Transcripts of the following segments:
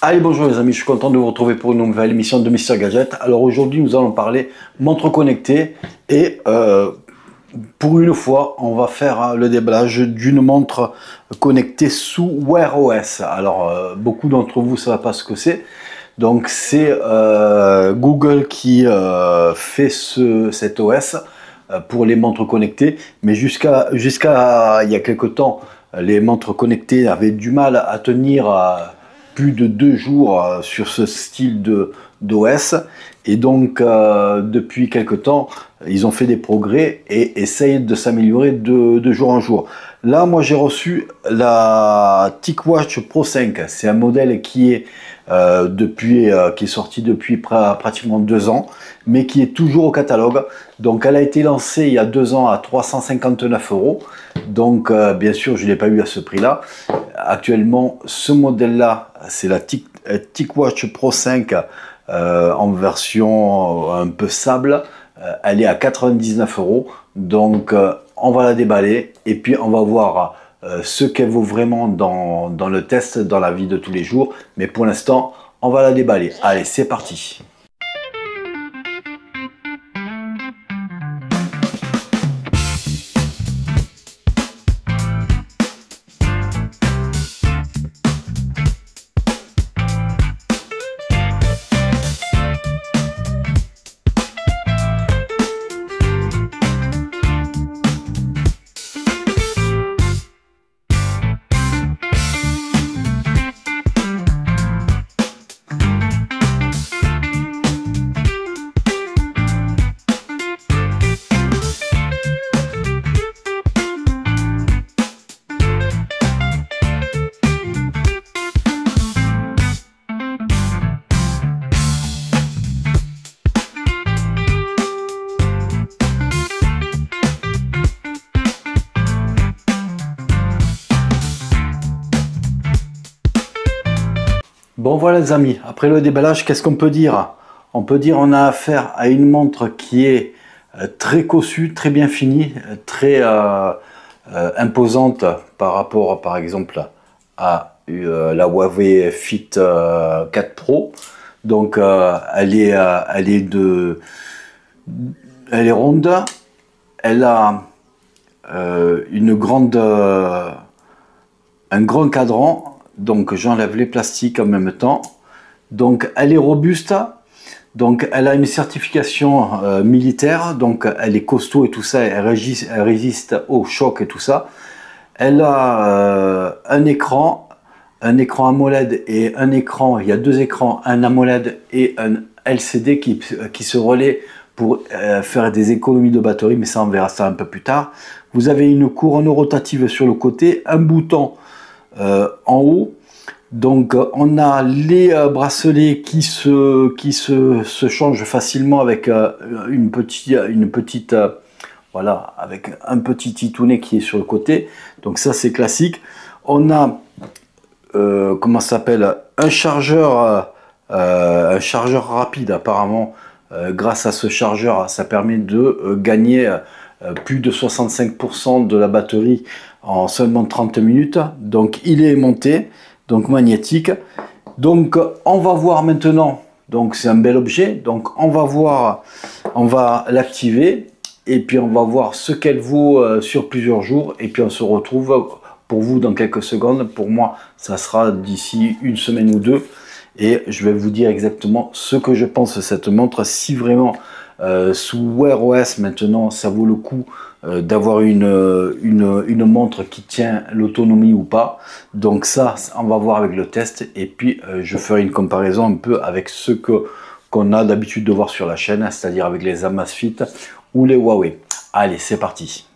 Allez, bonjour les amis, je suis content de vous retrouver pour une nouvelle émission de Mister Gadget. Alors aujourd'hui, nous allons parler montre connectée et pour une fois, on va faire le déballage d'une montre connectée sous Wear OS. Alors, beaucoup d'entre vous ne savent pas ce que c'est. Donc, c'est Google qui fait cet OS pour les montres connectées. Mais jusqu'à il y a quelques temps, les montres connectées avaient du mal à tenir plus de 2 jours sur ce style d'OS. Et donc, depuis quelque temps, ils ont fait des progrès et essayent de s'améliorer de jour en jour. Là, moi, j'ai reçu la TicWatch Pro 5. C'est un modèle qui est, qui est sorti depuis pratiquement 2 ans, mais qui est toujours au catalogue. Donc, elle a été lancée il y a 2 ans à 359 €. Donc, bien sûr, je ne l'ai pas eu à ce prix-là. Actuellement, ce modèle-là, c'est la TicWatch Pro 5 en version un peu sable. Elle est à 99 €. Donc, on va la déballer et puis on va voir ce qu'elle vaut vraiment dans le test, dans la vie de tous les jours. Mais pour l'instant, on va la déballer. Allez, c'est parti. Bon voilà les amis, après le déballage, qu'est-ce qu'on peut dire? On peut dire on a affaire à une montre qui est très cossue, très bien finie, très imposante par rapport par exemple à la Huawei Fit 4 Pro. Donc elle est ronde, elle a un grand cadran. Donc j'enlève les plastiques en même temps. Donc elle est robuste. Donc elle a une certification militaire. Donc elle est costaud et tout ça. Elle résiste au choc et tout ça. Elle a un écran AMOLED et un écran. Il y a 2 écrans, un AMOLED et un LCD qui se relaient pour faire des économies de batterie. Mais ça, on verra ça un peu plus tard. Vous avez une couronne rotative sur le côté, un bouton en haut. Donc on a les bracelets qui se changent facilement avec une petite voilà, avec un petit titounet qui est sur le côté. Donc ça c'est classique. On a comment ça s'appelle, un chargeur rapide apparemment. Grâce à ce chargeur, ça permet de gagner plus de 65% de la batterie en seulement 30 minutes. Donc il est monté, donc magnétique. Donc on va voir maintenant, donc c'est un bel objet. Donc on va voir, on va l'activer et puis on va voir ce qu'elle vaut sur plusieurs jours. Et puis on se retrouve pour vous dans quelques secondes. Pour moi, ça sera d'ici une semaine ou 2. Et je vais vous dire exactement ce que je pense de cette montre. Si vraiment sous Wear OS maintenant ça vaut le coup d'avoir une montre qui tient l'autonomie ou pas. Donc ça, on va voir avec le test. Et puis je ferai une comparaison un peu avec ce qu'on a d'habitude de voir sur la chaîne, c'est-à-dire avec les Amazfit ou les Huawei. Allez, c'est parti.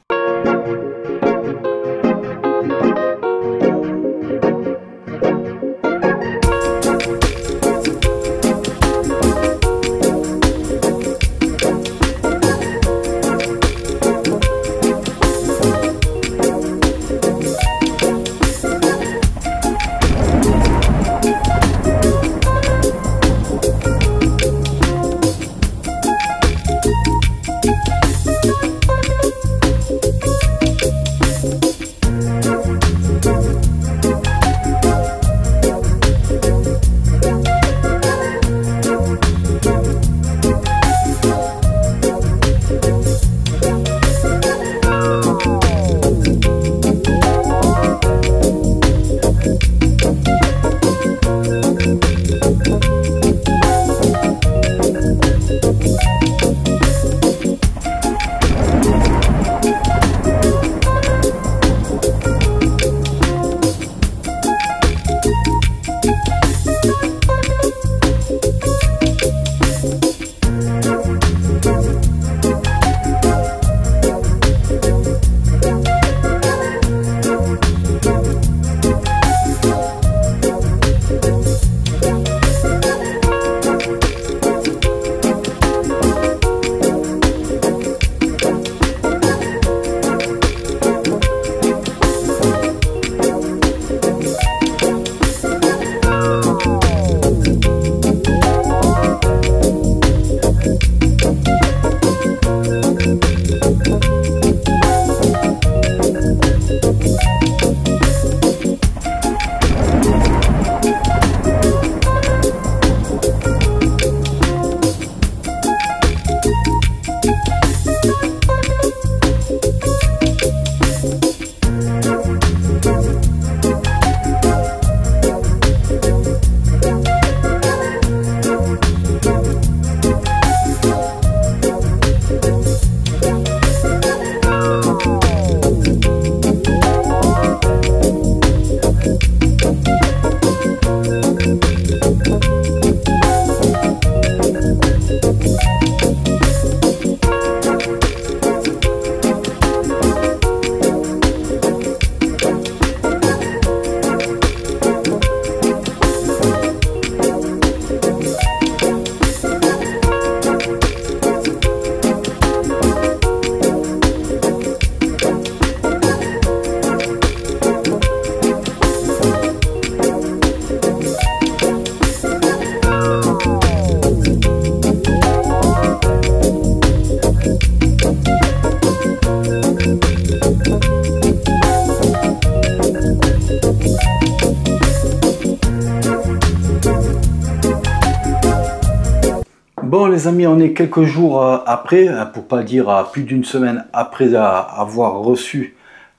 les amis, on est quelques jours après, pour pas dire plus d'une semaine après avoir reçu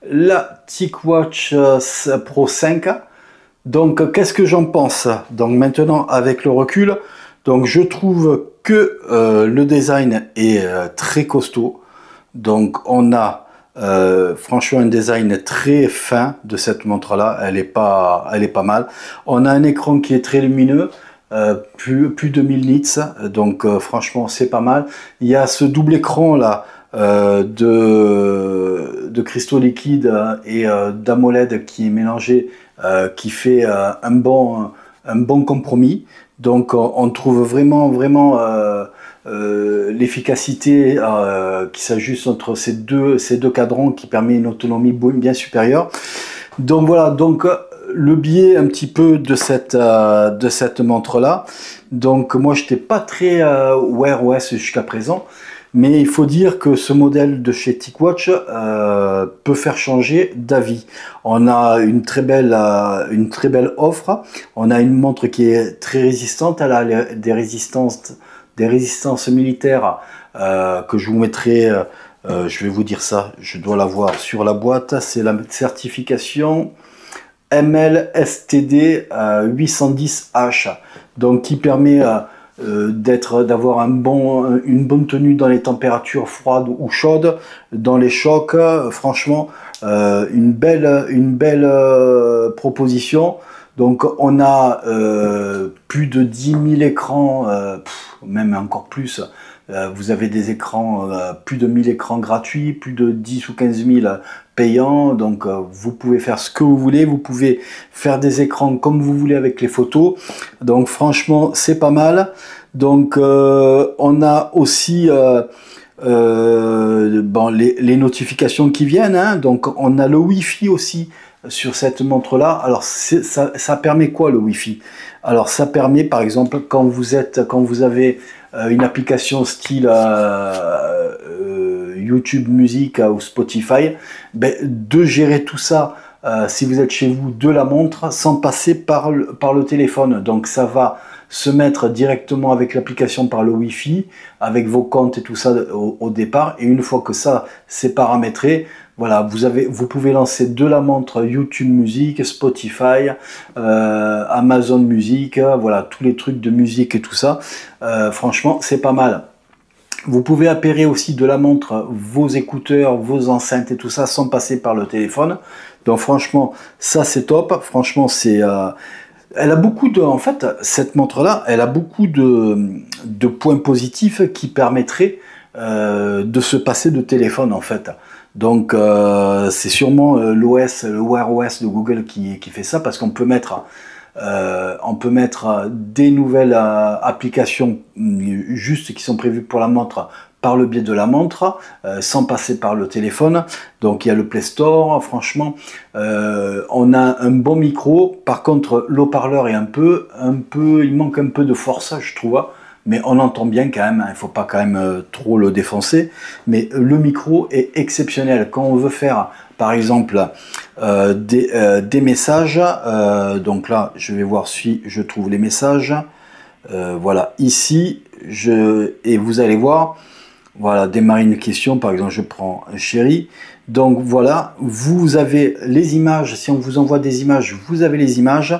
la TicWatch Pro 5. Donc, qu'est-ce que j'en pense? Donc maintenant, avec le recul, donc je trouve que le design est très costaud. Donc on a franchement un design très fin de cette montre-là. Elle est pas mal. On a un écran qui est très lumineux. Plus de 1000 nits, donc franchement c'est pas mal. Il y a ce double écran là de cristaux liquides et d'AMOLED qui est mélangé, qui fait un bon compromis. Donc on trouve vraiment l'efficacité qui s'ajuste entre ces deux cadrans, qui permet une autonomie bien supérieure. Donc voilà, donc le biais un petit peu de cette montre là. Donc moi je n'étais pas très Wear OS jusqu'à présent, mais il faut dire que ce modèle de chez TicWatch peut faire changer d'avis. On a une très belle offre. On a une montre qui est très résistante. Elle a des résistances militaires que je vous mettrai. Je vais vous dire ça. Je dois l'avoir sur la boîte. C'est la certification MLSTD 810H, donc qui permet d'avoir une bonne tenue dans les températures froides ou chaudes, dans les chocs. Franchement, une belle proposition. Donc on a plus de 10 000 écrans, même encore plus. Vous avez des écrans, plus de 1000 écrans gratuits, plus de 10 ou 15 000 payants. Donc vous pouvez faire ce que vous voulez, vous pouvez faire des écrans comme vous voulez avec les photos. Donc franchement c'est pas mal. Donc on a aussi les notifications qui viennent, hein. Donc on a le Wi-Fi aussi sur cette montre là. Alors ça permet quoi le Wi-Fi? Alors ça permet par exemple quand vous avez une application style YouTube Musique ou Spotify, de gérer tout ça si vous êtes chez vous de la montre sans passer par le téléphone. Donc ça va se mettre directement avec l'application par le Wi-Fi, avec vos comptes et tout ça au départ. Et une fois que ça c'est paramétré, voilà, vous pouvez lancer de la montre YouTube Musique, Spotify, Amazon Music, voilà, tous les trucs de musique et tout ça. Franchement, c'est pas mal. Vous pouvez appairer aussi de la montre vos écouteurs, vos enceintes et tout ça sans passer par le téléphone. Donc franchement, ça c'est top. Franchement, elle a beaucoup en fait, cette montre-là, elle a beaucoup de points positifs qui permettraient de se passer de téléphone en fait. Donc c'est sûrement le Wear OS de Google qui fait ça, parce qu'on peut mettre des nouvelles applications juste qui sont prévues pour la montre par le biais de la montre, sans passer par le téléphone. Donc il y a le Play Store. Franchement, on a un bon micro. Par contre, l'haut-parleur est il manque un peu de force, je trouve. Mais on entend bien quand même, hein, il ne faut pas quand même trop le défoncer. Mais le micro est exceptionnel. Quand on veut faire, par exemple, des messages, donc là, je vais voir si je trouve les messages. Voilà, ici, et vous allez voir, voilà, démarrer une question, par exemple, je prends chérie. Donc voilà, vous avez les images. Si on vous envoie des images, vous avez les images.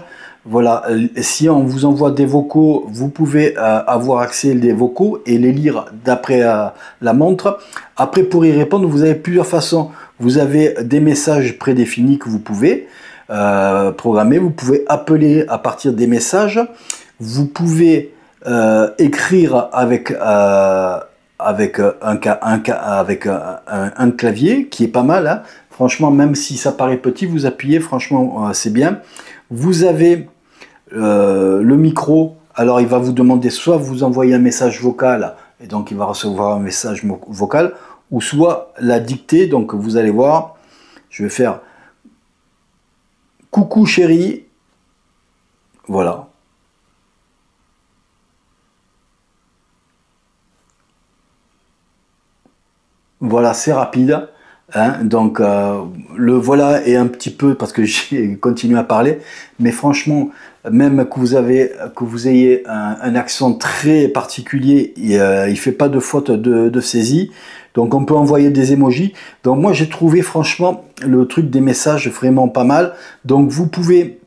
Voilà, si on vous envoie des vocaux, vous pouvez avoir accès des vocaux et les lire d'après la montre. Après, pour y répondre, vous avez plusieurs façons. Vous avez des messages prédéfinis que vous pouvez programmer. Vous pouvez appeler à partir des messages. Vous pouvez écrire avec un clavier qui est pas mal, hein. Franchement, même si ça paraît petit, vous appuyez, franchement, c'est bien. Vous avez le micro. Alors il va vous demander soit vous envoyer un message vocal, et donc il va recevoir un message vocal, ou soit la dictée. Donc vous allez voir, je vais faire coucou chérie, voilà. Voilà, c'est rapide. Hein, donc le voilà est un petit peu parce que j'ai continué à parler, mais franchement, même que vous ayez un accent très particulier, il fait pas de faute de saisie. Donc on peut envoyer des emojis. Donc moi j'ai trouvé franchement le truc des messages vraiment pas mal. Donc vous pouvez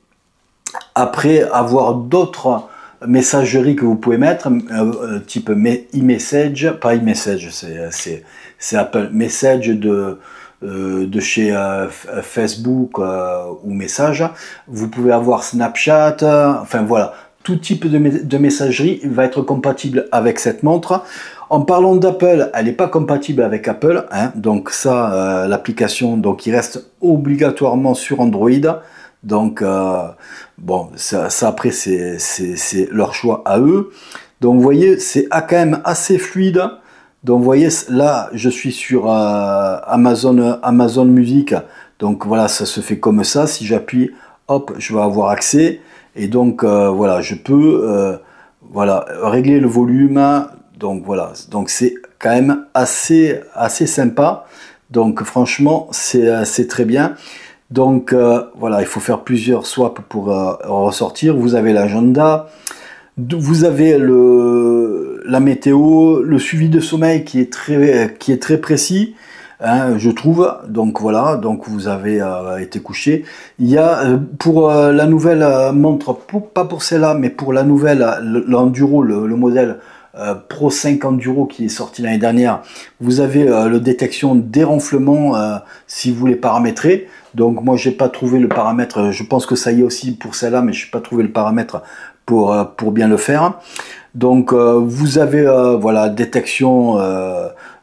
après avoir d'autres messageries que vous pouvez mettre, type e-message, pas e-message, c'est Apple Message de chez Facebook ou Message. Vous pouvez avoir Snapchat, enfin voilà, tout type de messagerie va être compatible avec cette montre. En parlant d'Apple, elle n'est pas compatible avec Apple, hein, donc ça, l'application, donc il reste obligatoirement sur Android. Donc bon, ça après c'est leur choix à eux. Donc vous voyez, c'est quand même assez fluide. Donc vous voyez, là je suis sur Amazon Music. Donc voilà, ça se fait comme ça. Si j'appuie, hop, je vais avoir accès. Et donc voilà, je peux voilà, régler le volume. Donc voilà, donc c'est quand même assez sympa. Donc franchement, c'est très bien. Donc voilà, il faut faire plusieurs swaps pour ressortir. Vous avez l'agenda, vous avez la météo, le suivi de sommeil qui est très précis, hein, je trouve. Donc voilà, donc vous avez été couché. Il y a pour la nouvelle montre, pas pour celle-là, mais pour la nouvelle, l'Enduro, le modèle Pro 5 Enduro qui est sorti l'année dernière, vous avez le détection dérenflement si vous les paramétrez. Donc moi j'ai pas trouvé le paramètre, je pense que ça y est aussi pour celle-là, mais je n'ai pas trouvé le paramètre pour bien le faire. Donc vous avez voilà, détection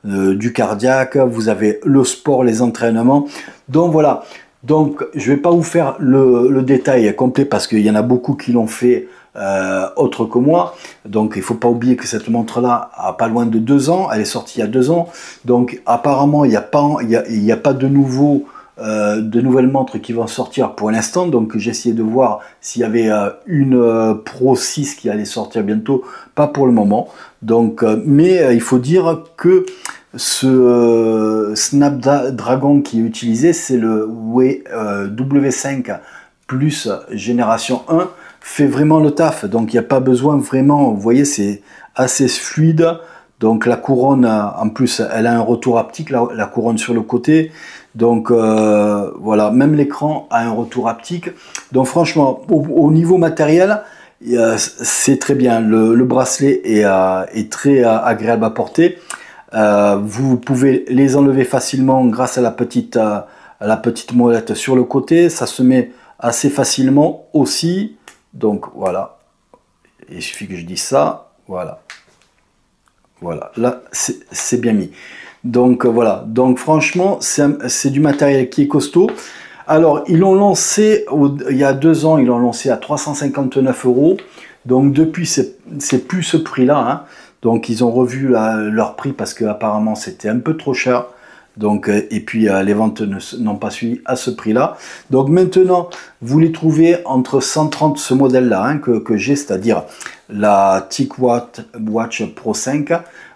du cardiaque, vous avez le sport, les entraînements. Donc voilà, donc je vais pas vous faire le détail complet parce qu'il y en a beaucoup qui l'ont fait autre que moi. Donc il faut pas oublier que cette montre là a pas loin de 2 ans, elle est sortie il y a 2 ans. Donc apparemment il n'y a pas de de nouvelles montres qui vont sortir pour l'instant. Donc j'ai essayé de voir s'il y avait une Pro 6 qui allait sortir bientôt, pas pour le moment. Donc mais il faut dire que ce Snapdragon qui est utilisé, c'est le W5 plus génération 1, fait vraiment le taf. Donc il n'y a pas besoin vraiment, vous voyez, c'est assez fluide. Donc la couronne, en plus, elle a un retour haptique, la couronne sur le côté. Donc voilà, même l'écran a un retour haptique. Donc franchement, au niveau matériel, c'est très bien. Le bracelet est très agréable à porter. Vous pouvez les enlever facilement grâce à la petite molette sur le côté. Ça se met assez facilement aussi. Donc voilà, il suffit que je dise ça. Voilà. Voilà, là c'est bien mis. Donc voilà, donc franchement c'est du matériel qui est costaud. Alors ils l'ont lancé il y a 2 ans, ils l'ont lancé à 359 €. Donc depuis c'est plus ce prix-là, hein. Donc ils ont revu leur prix parce qu'apparemment c'était un peu trop cher. Donc et puis les ventes n'ont pas suivi à ce prix-là. Donc maintenant vous les trouvez entre 130, ce modèle-là, hein, que j'ai, c'est-à-dire la TicWatch Pro 5.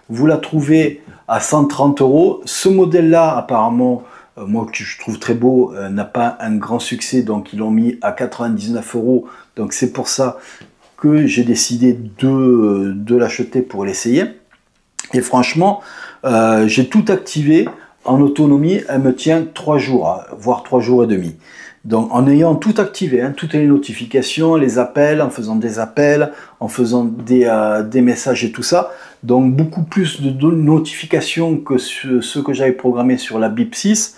Vous la trouvez à 130 €. Ce modèle-là, apparemment, moi que je trouve très beau, n'a pas un grand succès, donc ils l'ont mis à 99 €. Donc c'est pour ça que j'ai décidé de l'acheter pour l'essayer. Et franchement, j'ai tout activé. En autonomie, elle me tient 3 jours, hein, voire 3 jours et demi. Donc en ayant tout activé, hein, toutes les notifications, les appels, en faisant des appels, en faisant des messages et tout ça. Donc beaucoup plus de notifications que ce que j'avais programmé sur la BIP 6.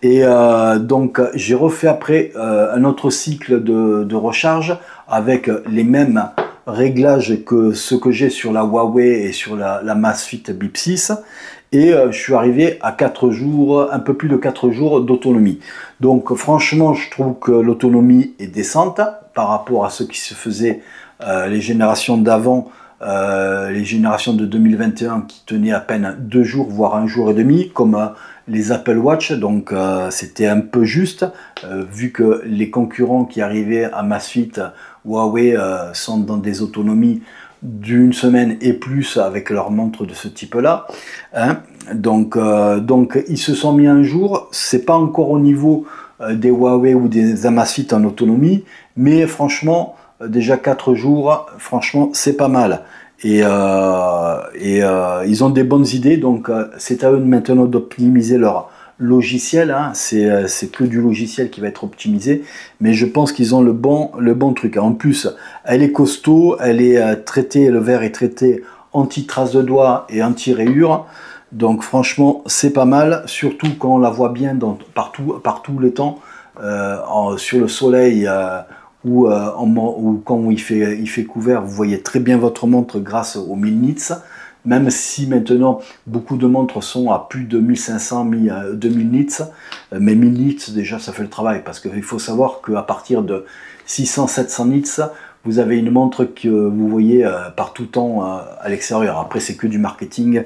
Et donc j'ai refait après un autre cycle de recharge avec les mêmes réglages que ce que j'ai sur la Huawei et sur la Amazfit BIP 6. Et je suis arrivé à 4 jours, un peu plus de 4 jours d'autonomie. Donc franchement, je trouve que l'autonomie est décente par rapport à ce qui se faisait les générations d'avant, les générations de 2021 qui tenaient à peine 2 jours, voire 1 jour et demi, comme les Apple Watch. Donc c'était un peu juste, vu que les concurrents qui arrivaient à Amazfit, Huawei, sont dans des autonomies d'une semaine et plus avec leurs montres de ce type-là. Hein. Donc ils se sont mis un jour. C'est pas encore au niveau des Huawei ou des Amazfit en autonomie, mais franchement, déjà 4 jours, franchement, c'est pas mal. Ils ont des bonnes idées, donc c'est à eux maintenant d'optimiser leur logiciel, hein. C'est que du logiciel qui va être optimisé, mais je pense qu'ils ont le bon truc. En plus, elle est costaud, elle est traitée, le verre est traité anti-trace de doigts et anti-rayures, donc franchement c'est pas mal, surtout quand on la voit bien partout les temps, sur le soleil, ou quand il fait couvert, vous voyez très bien votre montre grâce aux 1000 nits. Même si maintenant beaucoup de montres sont à plus de 1500, 2000 nits, mais 1000 nits déjà ça fait le travail, parce qu'il faut savoir qu'à partir de 600, 700 nits, vous avez une montre que vous voyez par tout temps à l'extérieur. Après c'est que du marketing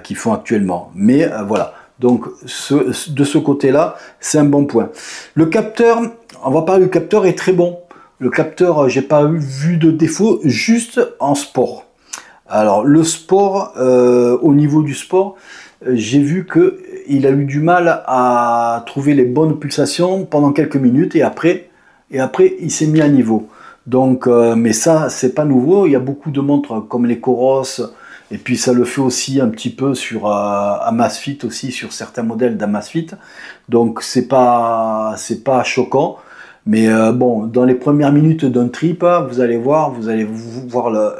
qu'ils font actuellement, mais voilà. Donc de ce côté-là, c'est un bon point. Le capteur, on va parler du capteur, est très bon. Le capteur, j'ai pas vu de défaut, juste en sport. Alors le sport, au niveau du sport, j'ai vu que il a eu du mal à trouver les bonnes pulsations pendant quelques minutes et après il s'est mis à niveau. Donc, mais ça c'est pas nouveau. Il y a beaucoup de montres comme les Coros, et puis ça le fait aussi un petit peu sur Amazfit aussi, sur certains modèles d'Amazfit. Donc c'est pas choquant. Mais bon, dans les premières minutes d'un trip, vous allez voir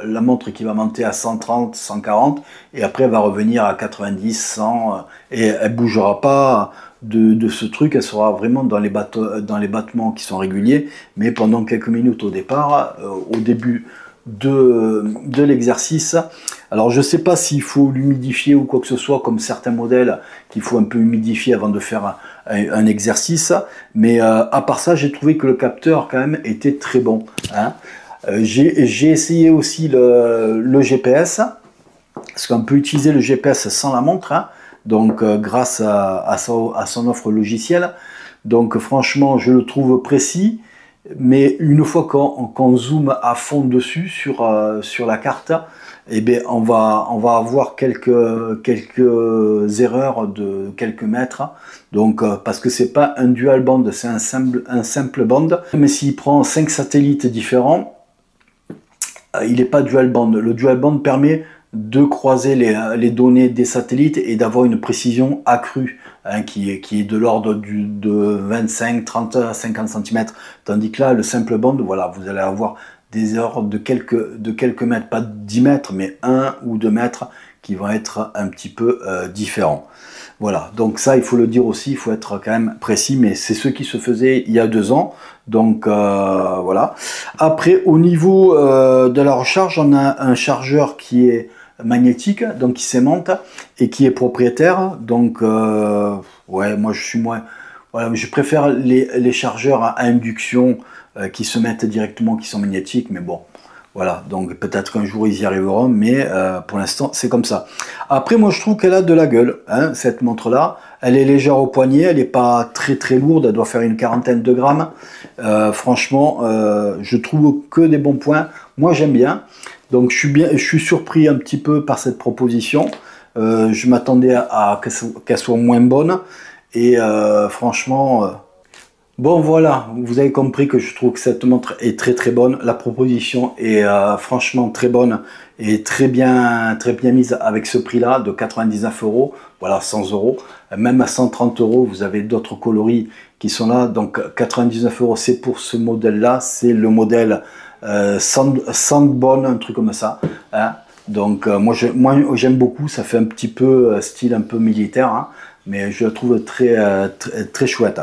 la montre qui va monter à 130, 140, et après elle va revenir à 90, 100, et elle bougera pas de ce truc, elle sera vraiment dans les battements qui sont réguliers, mais pendant quelques minutes au départ, au début de l'exercice. Alors je sais pas s'il faut l'humidifier ou quoi que ce soit, comme certains modèles qu'il faut un peu humidifier avant de faire un exercice, mais à part ça, j'ai trouvé que le capteur quand même était très bon, hein. J'ai essayé aussi le GPS, parce qu'on peut utiliser le GPS sans la montre, hein, donc grâce à son offre logicielle. Donc franchement, je le trouve précis. Mais une fois qu'on zoome à fond dessus sur la carte, eh bien, on va avoir quelques erreurs de quelques mètres. Donc, parce que c'est pas un dual band, c'est un simple band. Mais s'il prend 5 satellites différents, il n'est pas dual band. Le dual band permet de croiser les données des satellites et d'avoir une précision accrue, hein, qui est de l'ordre de 25, 30, 50 cm. Tandis que là, le simple band, voilà, vous allez avoir des erreurs de quelques mètres, pas 10 mètres, mais 1 ou 2 mètres qui vont être un petit peu différents. Voilà, donc ça, il faut le dire aussi, il faut être quand même précis, mais c'est ce qui se faisait il y a 2 ans. Donc voilà. Après, au niveau de la recharge, on a un chargeur qui est magnétique, donc qui s'aimante et qui est propriétaire. Donc ouais, moi je suis moins, voilà, je préfère les chargeurs à induction qui se mettent directement, qui sont magnétiques, mais bon, voilà, donc peut-être qu'un jour ils y arriveront, mais pour l'instant c'est comme ça. Après, moi je trouve qu'elle a de la gueule, hein, cette montre là. Elle est légère au poignet, elle n'est pas très lourde, elle doit faire une quarantaine de grammes. Franchement, je trouve que des bons points. Moi j'aime bien. Donc je suis surpris un petit peu par cette proposition. Je m'attendais à qu'elle soit moins bonne. Et franchement, bon voilà, vous avez compris que je trouve que cette montre est très bonne. La proposition est franchement très bonne et très bien mise avec ce prix-là de 99 €. Voilà, 100 €. Même à 130 €, vous avez d'autres coloris qui sont là. Donc 99 €, c'est pour ce modèle-là. C'est le modèle Sandbone, un truc comme ça, hein. Donc moi j'aime beaucoup, ça fait un petit peu style un peu militaire, hein, mais je la trouve très chouette.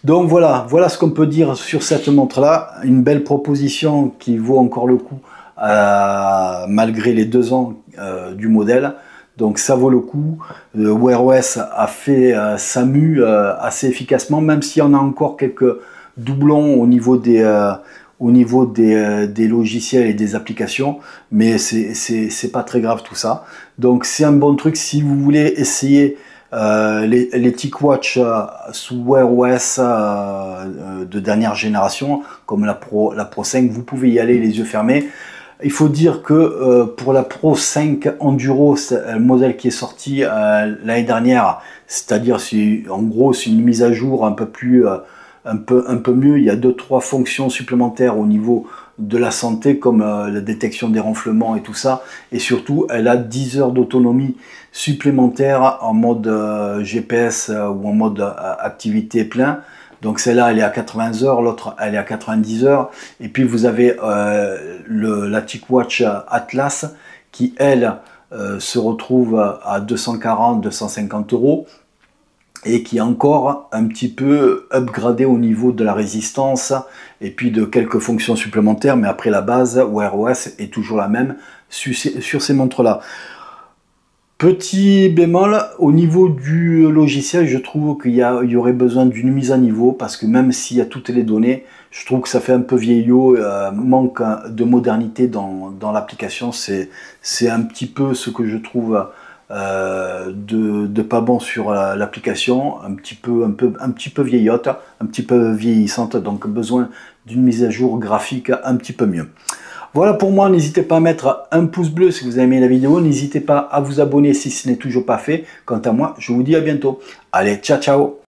Donc voilà ce qu'on peut dire sur cette montre là, une belle proposition qui vaut encore le coup malgré les 2 ans du modèle. Donc ça vaut le coup. Wear OS a fait sa mue assez efficacement, même s'il y en a encore quelques doublons au niveau des logiciels et des applications, mais c'est pas très grave tout ça. Donc c'est un bon truc si vous voulez essayer les TicWatch sous Wear OS de dernière génération, comme la Pro 5, vous pouvez y aller les yeux fermés. Il faut dire que pour la Pro 5 Enduro, c'est le modèle qui est sorti l'année dernière, c'est-à-dire en gros c'est une mise à jour un peu plus, un peu mieux. Il y a 2-3 fonctions supplémentaires au niveau de la santé comme la détection des ronflements et tout ça, et surtout elle a 10 heures d'autonomie supplémentaire en mode GPS ou en mode activité plein. Donc celle-là, elle est à 80 heures, l'autre, elle est à 90 heures. Et puis vous avez la TicWatch Atlas qui, elle, se retrouve à 240-250 euros et qui est encore un petit peu upgradée au niveau de la résistance et puis de quelques fonctions supplémentaires. Mais après, la base Wear OS est toujours la même sur ces montres-là. Petit bémol, au niveau du logiciel, je trouve qu'il y aurait besoin d'une mise à niveau parce que même s'il y a toutes les données, je trouve que ça fait un peu vieillot, manque de modernité dans l'application. C'est un petit peu ce que je trouve de pas bon sur l'application, un petit peu vieillotte, un petit peu vieillissante, donc besoin d'une mise à jour graphique un petit peu mieux. Voilà pour moi, n'hésitez pas à mettre un pouce bleu si vous avez aimé la vidéo, n'hésitez pas à vous abonner si ce n'est toujours pas fait. Quant à moi, je vous dis à bientôt. Allez, ciao ciao!